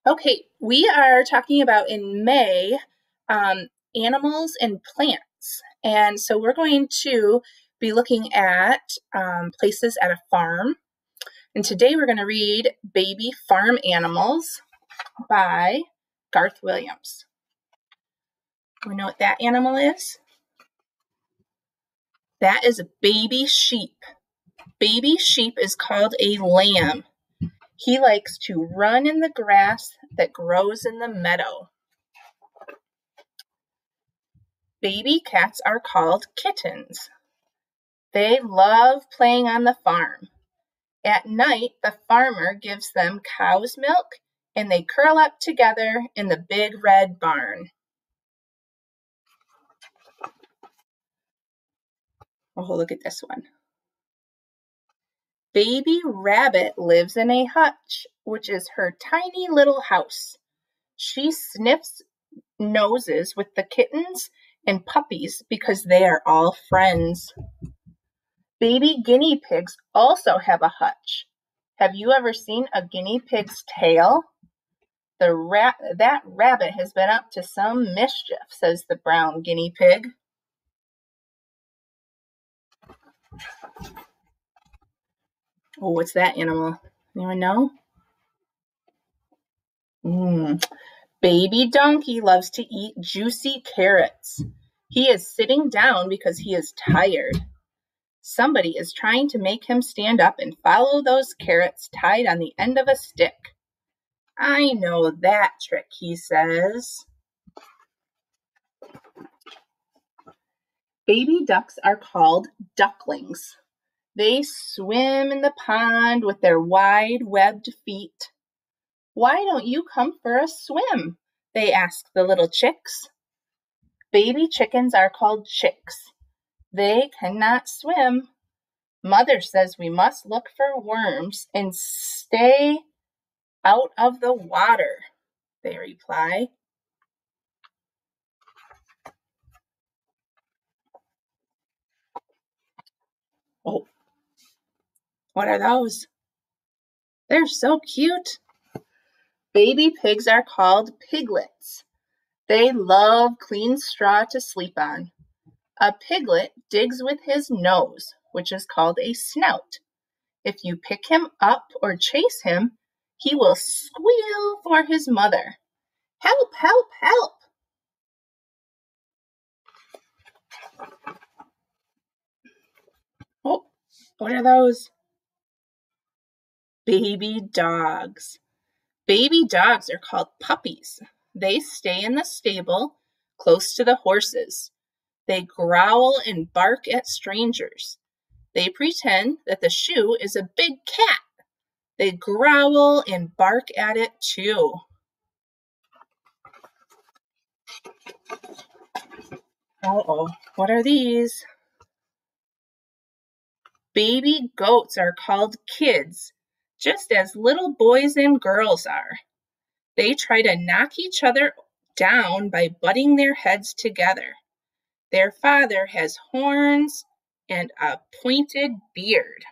Okay, we are talking about in May animals and plants. And so we're going to be looking at places at a farm. And today we're going to read Baby Farm Animals by Garth Williams. We know what that animal is? That is a baby sheep. Baby sheep is called a lamb. He likes to run in the grass that grows in the meadow. Baby cats are called kittens. They love playing on the farm. At night, the farmer gives them cow's milk and they curl up together in the big red barn. Oh, look at this one. Baby rabbit lives in a hutch, which is her tiny little house. She sniffs noses with the kittens and puppies because they are all friends. Baby guinea pigs also have a hutch. Have you ever seen a guinea pig's tail? That rabbit has been up to some mischief, says the brown guinea pig. Oh, what's that animal? Anyone know? Baby donkey loves to eat juicy carrots. He is sitting down because he is tired. Somebody is trying to make him stand up and follow those carrots tied on the end of a stick. I know that trick, he says. Baby ducks are called ducklings. They swim in the pond with their wide webbed feet. Why don't you come for a swim? They ask the little chicks. Baby chickens are called chicks. They cannot swim. Mother says we must look for worms and stay out of the water, they reply. Oh, what are those? They're so cute. Baby pigs are called piglets. They love clean straw to sleep on. A piglet digs with his nose, which is called a snout. If you pick him up or chase him, he will squeal for his mother. Help, help, help! Oh, what are those? Baby dogs. Baby dogs are called puppies. They stay in the stable close to the horses. They growl and bark at strangers. They pretend that the shoe is a big cat. They growl and bark at it too. Uh-oh, what are these? Baby goats are called kids, just as little boys and girls are. They try to knock each other down by butting their heads together. Their father has horns and a pointed beard.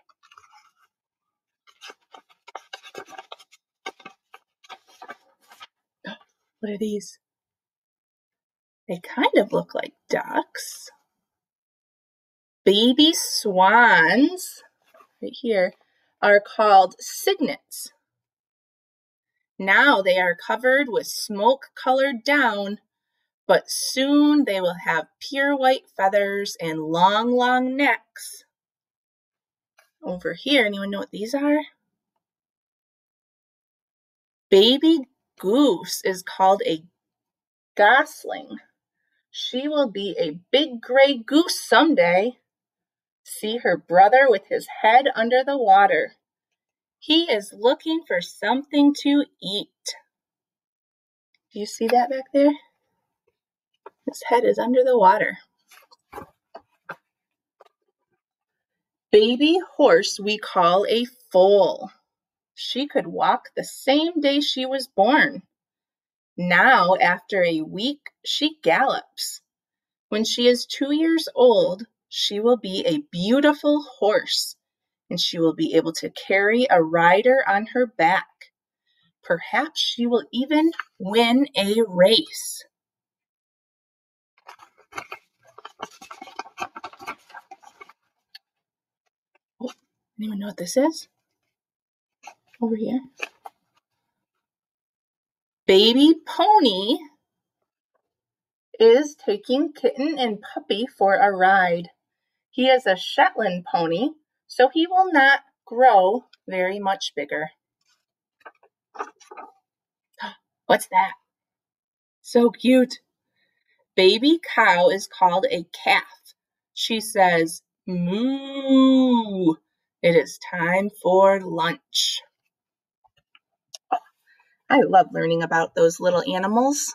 What are these? They kind of look like ducks. Baby swans, right here, are called cygnets. Now they are covered with smoke-colored down, but soon they will have pure white feathers and long, long necks. Over here, anyone know what these are? Baby goose is called a gosling. She will be a big gray goose someday. See her brother with his head under the water. He is looking for something to eat. Do you see that back there? His head is under the water. Baby horse we call a foal. She could walk the same day she was born. Now, after a week, she gallops. When she is 2 years old, she will be a beautiful horse, and she will be able to carry a rider on her back. Perhaps she will even win a race. Oh, anyone know what this is? Over here. Baby Pony is taking Kitten and Puppy for a ride. He is a Shetland pony, so he will not grow very much bigger. What's that? So cute. Baby cow is called a calf. She says, moo. It is time for lunch. I love learning about those little animals.